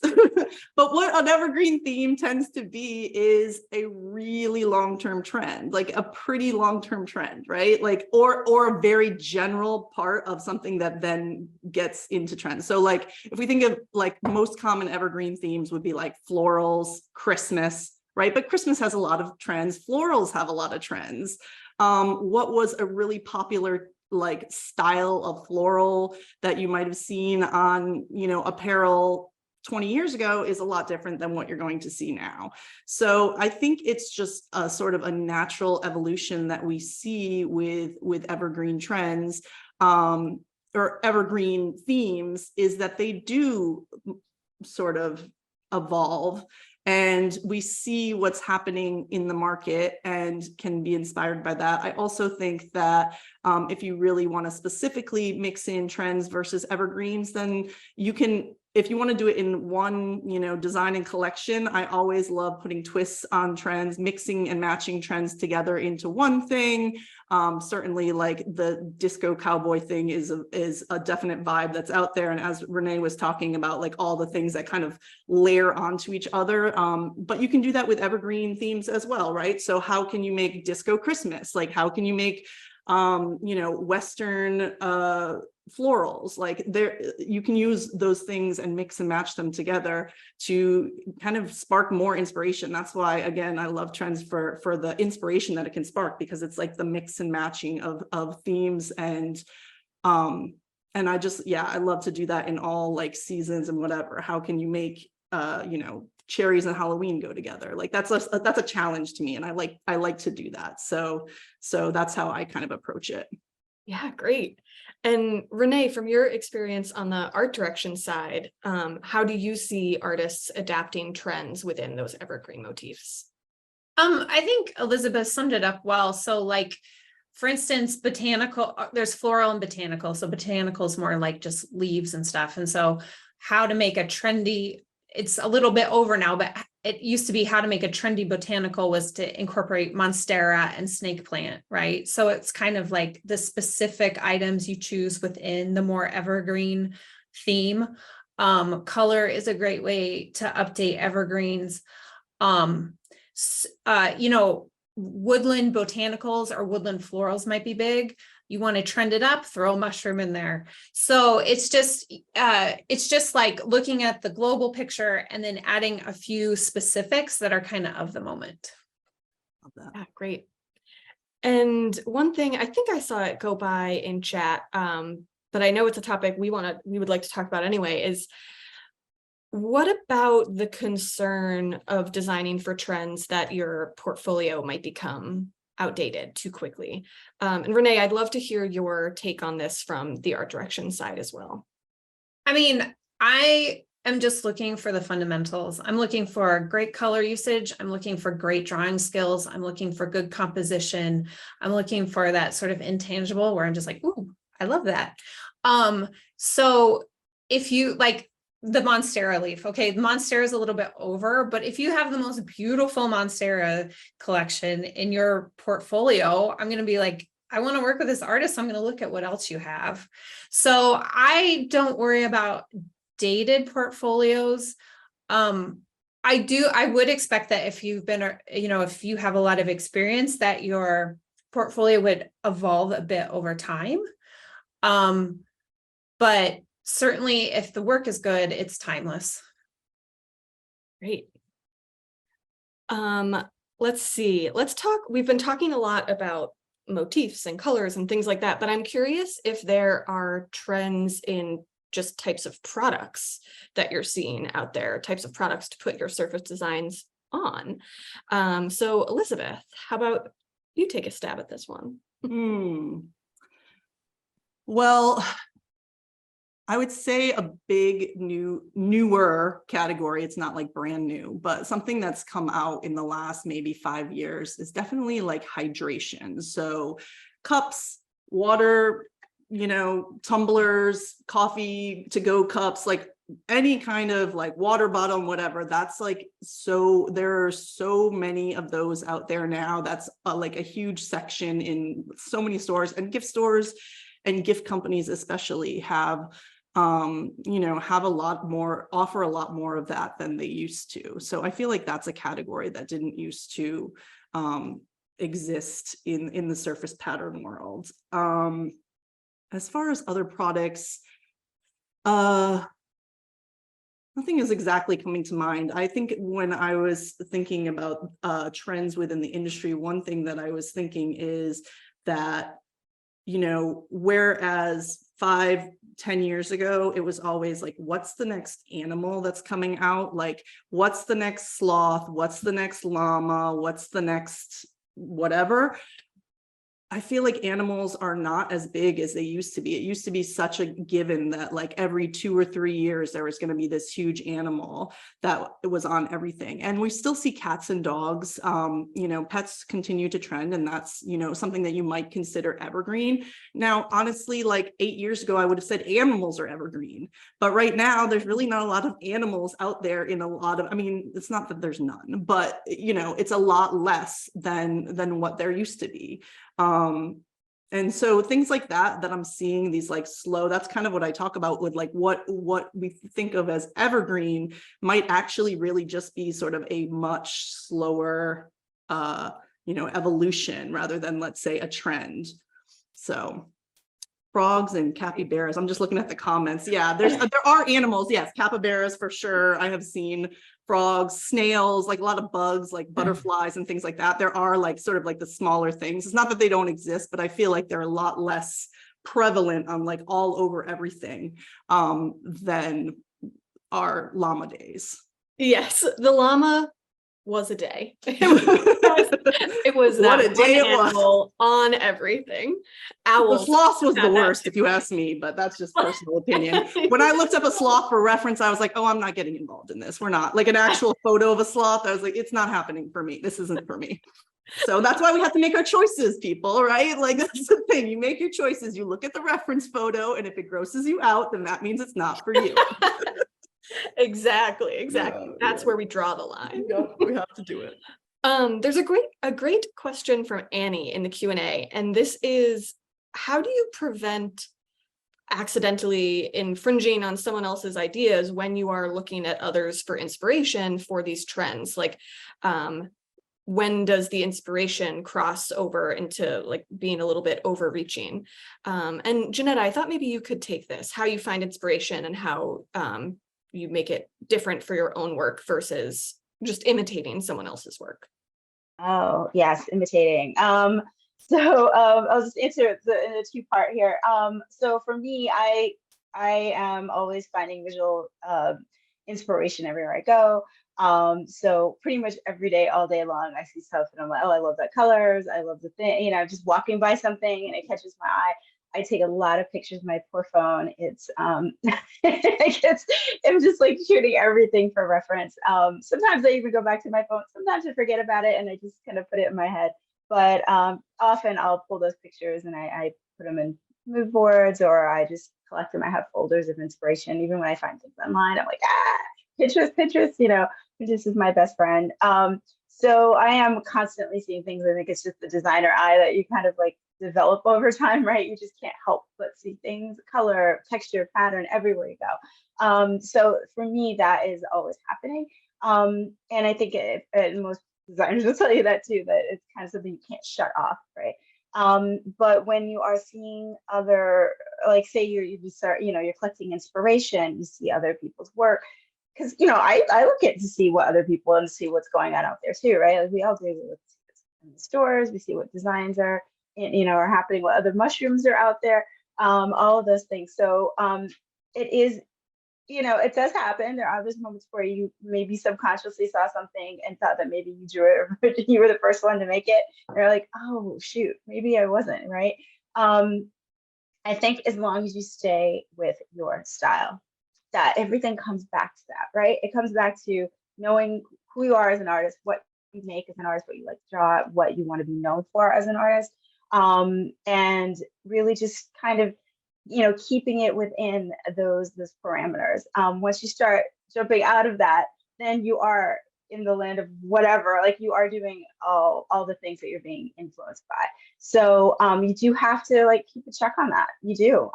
but what an evergreen theme tends to be is a really long-term trend, like a pretty long-term trend, right? Like, or a very general part of something that then gets into trends. So like, if we think of like most common evergreen themes would be like florals, Christmas, right? But Christmas has a lot of trends. Florals have a lot of trends. What was a really popular like style of floral that you might have seen on, apparel 20 years ago is a lot different than what you're going to see now. So I think it's just a sort of a natural evolution that we see with evergreen trends, or evergreen themes, is that they do sort of evolve, and we see what's happening in the market and can be inspired by that. I also think that if you really want to specifically mix in trends versus evergreens, then you can, if you want to do it in one, design and collection. I always love putting twists on trends, mixing and matching trends together into one thing. Certainly, like the disco cowboy thing is a definite vibe that's out there. And as Renee was talking about, like all the things that kind of layer onto each other. But you can do that with evergreen themes as well, right? So how can you make disco Christmas? Like how can you make Western florals? Like there, you can use those things and mix and match them together to kind of spark more inspiration. That's why, again, I love trends for the inspiration that it can spark, because it's like the mix and matching of themes. And I just, I love to do that in all like seasons and whatever. How can you make cherries and Halloween go together? Like that's a challenge to me, and I like to do that. So that's how I kind of approach it. Yeah, great. And Renee, from your experience on the art direction side, how do you see artists adapting trends within those evergreen motifs? I think Elizabeth summed it up well. So like, for instance, botanical, there's floral and botanical. So botanical is more like just leaves and stuff. And so how to make a trendy, it's a little bit over now, but it used to be how to make a trendy botanical was to incorporate monstera and snake plant, right? So it's kind of like the specific items you choose within the more evergreen theme. Color is a great way to update evergreens. Woodland botanicals or woodland florals might be big. You want to trend it up, throw a mushroom in there. So it's just like looking at the global picture and then adding a few specifics that are kind of the moment. Yeah, great. And one thing, I think I saw it go by in chat, but I know it's a topic we would like to talk about anyway, is what about the concern of designing for trends that your portfolio might become outdated too quickly? And Renee, I'd love to hear your take on this from the art direction side as well. I mean, I am just looking for the fundamentals. I'm looking for great color usage. I'm looking for great drawing skills. I'm looking for good composition. I'm looking for that sort of intangible where I'm just like, ooh, I love that. So if you like the monstera leaf, okay, the monstera is a little bit over, but if you have the most beautiful monstera collection in your portfolio, I'm going to be like, I want to work with this artist. I'm going to look at what else you have. So I don't worry about dated portfolios. I would expect that if you've been, if you have a lot of experience, that your portfolio would evolve a bit over time. But certainly if the work is good, it's timeless. Great. Let's see. We've been talking a lot about motifs and colors and things like that, but I'm curious if there are trends in just types of products that you're seeing out there, types of products to put your surface designs on. So Elizabeth, how about you take a stab at this one? Well, I would say a big newer category, it's not like brand new, but something that's come out in the last maybe 5 years is definitely like hydration. So cups, water, tumblers, coffee to go cups, like any kind of like water bottle, whatever. That's like, so there are so many of those out there now. That's like a huge section in so many stores, and gift stores and gift companies especially have offer a lot more of that than they used to. So I feel like that's a category that didn't used to exist in the surface pattern world. As far as other products, nothing is exactly coming to mind. I think when I was thinking about trends within the industry, one thing that I was thinking is that, whereas 5-10 years ago, it was always like, what's the next animal that's coming out? Like, what's the next sloth? What's the next llama? What's the next whatever? I feel like animals are not as big as they used to be. It used to be such a given that like every 2 or 3 years, there was going to be this huge animal that was on everything. And we still see cats and dogs. You know, pets continue to trend, and that's, you know, something that you might consider evergreen. Now, honestly, like 8 years ago, I would have said animals are evergreen. But right now, there's really not a lot of animals out there in a lot of, I mean, it's not that there's none, but, you know, it's a lot less than what there used to be. And so things like that I'm seeing, these like slow, that's kind of what I talk about with like what we think of as evergreen might actually really just be sort of a much slower, you know, evolution rather than, let's say, a trend. So frogs and capybaras, I'm just looking at the comments. Yeah, there are animals. Yes, capybaras for sure. I have seen frogs, snails, like a lot of bugs, like butterflies and things like that. There are like sort of like the smaller things. It's not that they don't exist, but I feel like they're a lot less prevalent on like all over everything than our llama days. Yes, the llama was a day. It was What that a day one it was. animal on everything. The Owls. sloth was the got that worst, too. if you ask me, but that's just personal opinion. When I looked up a sloth for reference, I was like, oh, I'm not getting involved in this. We're not. Like an actual photo of a sloth, I was like, it's not happening for me. This isn't for me. So that's why we have to make our choices, people, right? Like that's the thing. You make your choices. You look at the reference photo, and if it grosses you out, then that means it's not for you. Exactly. Yeah, That's yeah. where we draw the line. Yep, we have to do it. There's a great question from Annie in the Q&A, and this is, how do you prevent accidentally infringing on someone else's ideas when you are looking at others for inspiration for these trends? Like, when does the inspiration cross over into like being a little bit overreaching? And Janetta, I thought maybe you could take this, how you find inspiration and how you make it different for your own work versus just imitating someone else's work. Oh, yes, imitating. I'll just answer in a two-part here. So for me, I am always finding visual inspiration everywhere I go. So pretty much every day, all day long, I see stuff and I'm like, oh, I love that colors. I love the thing, you know, just walking by something and it catches my eye. I take a lot of pictures with my poor phone. It's I'm just like shooting everything for reference. Sometimes I even go back to my phone. Sometimes I forget about it and I just kind of put it in my head. But often I'll pull those pictures and I put them in mood boards, or I just collect them. I have folders of inspiration. Even when I find things online, I'm like, Pinterest, you know, Pinterest is my best friend. So I am constantly seeing things. I think it's just the designer eye that you kind of like develop over time, right? You just can't help but see things, color, texture, pattern everywhere you go. So for me, that is always happening. And I think most designers will tell you that too, that it's kind of something you can't shut off, right? But when you are seeing other, like say you start, you know, you're collecting inspiration, you see other people's work, because you know, I look at to see what other people and see what's going on out there too, right? Like we all do. We look in the stores, we see what designs are, you know, are happening, what other mushrooms are out there, all of those things. So it is, you know, it does happen. There are those moments where you maybe subconsciously saw something and thought that maybe you drew it, or you were the first one to make it. And you're like, oh shoot, maybe I wasn't, right? I think as long as you stay with your style, that everything comes back to that, right? It comes back to knowing who you are as an artist, what you make as an artist, what you like to draw, what you want to be known for as an artist, and really just kind of, you know, keeping it within those parameters. Once you start jumping out of that, then you are in the land of whatever, like you are doing all the things that you're being influenced by. So you do have to like keep a check on that. You do.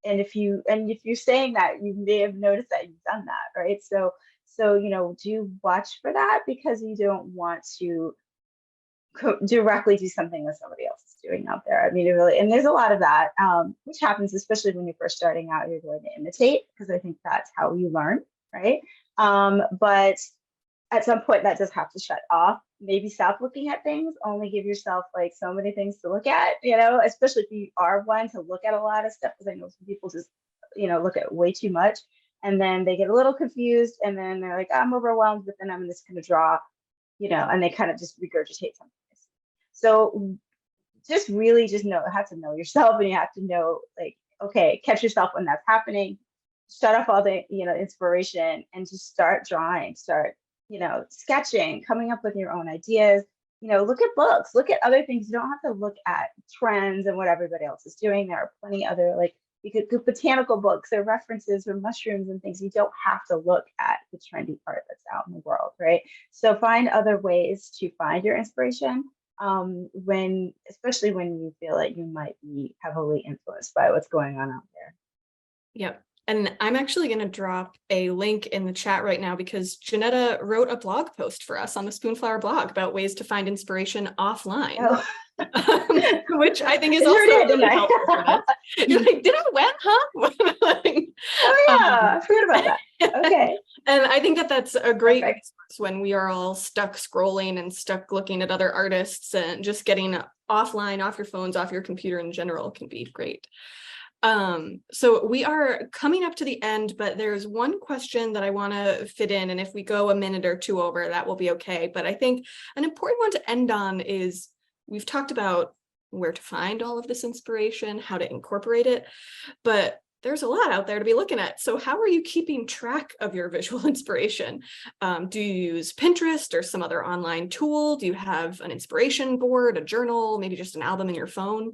And if you're saying that, you may have noticed that you've done that, right? So you know, do watch for that, because you don't want to directly do something that somebody else is doing out there. I mean, it really, and there's a lot of that, which happens, especially when you're first starting out. You're going to imitate, because I think that's how you learn, right? But at some point that does have to shut off. Maybe stop looking at things, only give yourself like so many things to look at, especially if you are one to look at a lot of stuff, because I know some people just, look at way too much, and then they get a little confused, and then they're like, I'm overwhelmed, but then I'm just going to draw, and they kind of just regurgitate something. So just really have to know yourself, and you have to know, like, okay, catch yourself when that's happening, shut off all the, inspiration, and just start drawing, start, sketching, coming up with your own ideas, look at books, look at other things. You don't have to look at trends and what everybody else is doing. There are plenty other, like, you could do botanical books or references or mushrooms and things. You don't have to look at the trendy art that's out in the world, right? So find other ways to find your inspiration, especially when you feel like you might be heavily influenced by what's going on out there. Yep. And I'm actually going to drop a link in the chat right now, because Janetta wrote a blog post for us on the Spoonflower blog about ways to find inspiration offline, which I think is also really helpful for this. You're like, did I win, huh? Oh yeah, I forgot about that. Okay. And I think that's a great resource when we are all stuck scrolling and stuck looking at other artists, and just getting offline, off your phones, off your computer in general can be great. So we are coming up to the end, but there's one question that I want to fit in, and if we go a minute or two over, that will be okay. But I think an important one to end on is, we've talked about where to find all of this inspiration, how to incorporate it, but there's a lot out there to be looking at. So how are you keeping track of your visual inspiration? Do you use Pinterest or some other online tool? Do you have an inspiration board, a journal, maybe just an album in your phone?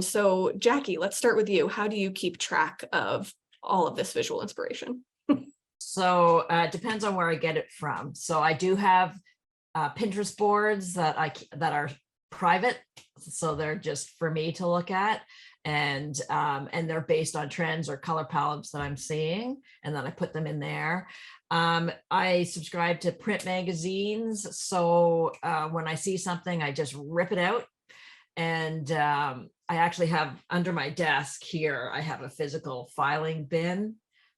So Jackie, let's start with you. How do you keep track of all of this visual inspiration? So it depends on where I get it from. So I do have Pinterest boards that are private, so they're just for me to look at. And they're based on trends or color palettes that I'm seeing, and then I put them in there. I subscribe to print magazines, so when I see something, I just rip it out. And I actually have under my desk here, I have a physical filing bin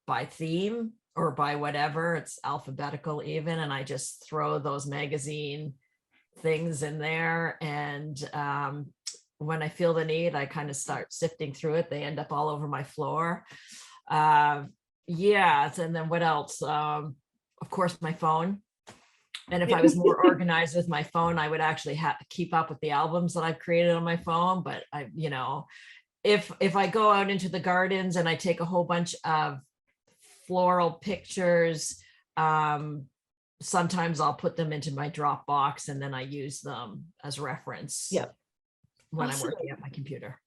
by theme or by whatever, it's alphabetical even, and I just throw those magazine things in there. And when I feel the need, I kind of start sifting through it. They end up all over my floor. Yeah. And then what else? Of course, my phone. And if I was more organized with my phone, I would actually keep up with the albums that I've created on my phone. But if I go out into the gardens and I take a whole bunch of floral pictures, sometimes I'll put them into my Dropbox, and then I use them as reference. Yep. When I'm working at my computer.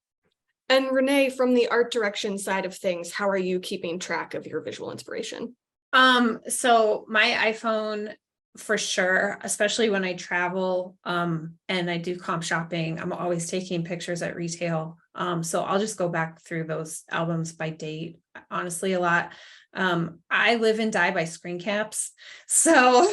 And Renee, from the art direction side of things, how are you keeping track of your visual inspiration? So my iPhone, for sure, especially when I travel and I do comp shopping, I'm always taking pictures at retail. So I'll just go back through those albums by date, honestly, a lot. I live and die by screen caps. So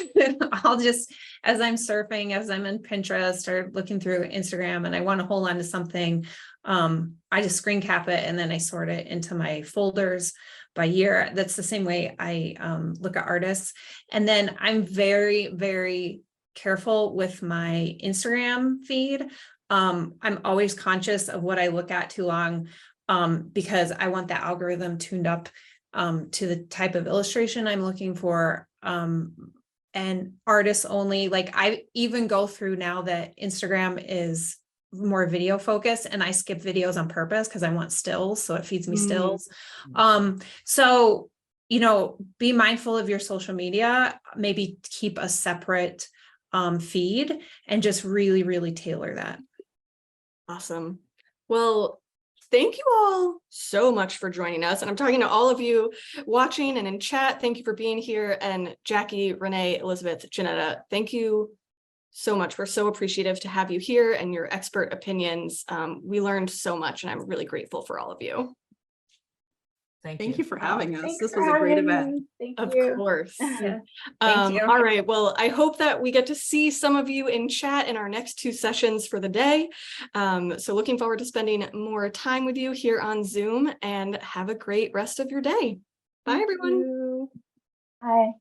I'll just, as I'm surfing, as I'm in Pinterest or looking through Instagram and I want to hold on to something, I just screen cap it and then I sort it into my folders by year. That's the same way I look at artists. And then I'm very, very careful with my Instagram feed. I'm always conscious of what I look at too long, because I want the algorithm tuned up to the type of illustration I'm looking for, and artists only. Like I even go through now that Instagram is more video focused, and I skip videos on purpose because I want stills, so it feeds me stills. So be mindful of your social media, maybe keep a separate feed and just really, really tailor that. Awesome. Well, thank you all so much for joining us. And I'm talking to all of you watching and in chat. Thank you for being here. And Jackie, Renee, Elizabeth, Janetta, thank you so much. We're so appreciative to have you here and your expert opinions. We learned so much, and I'm really grateful for all of you. Thank you for having us. Thanks This for was a great having event. me. Thank Of you. course. Yeah. Thank you. All right. Well, I hope that we get to see some of you in chat in our next 2 sessions for the day. So looking forward to spending more time with you here on Zoom, and have a great rest of your day. Bye, everyone. Bye.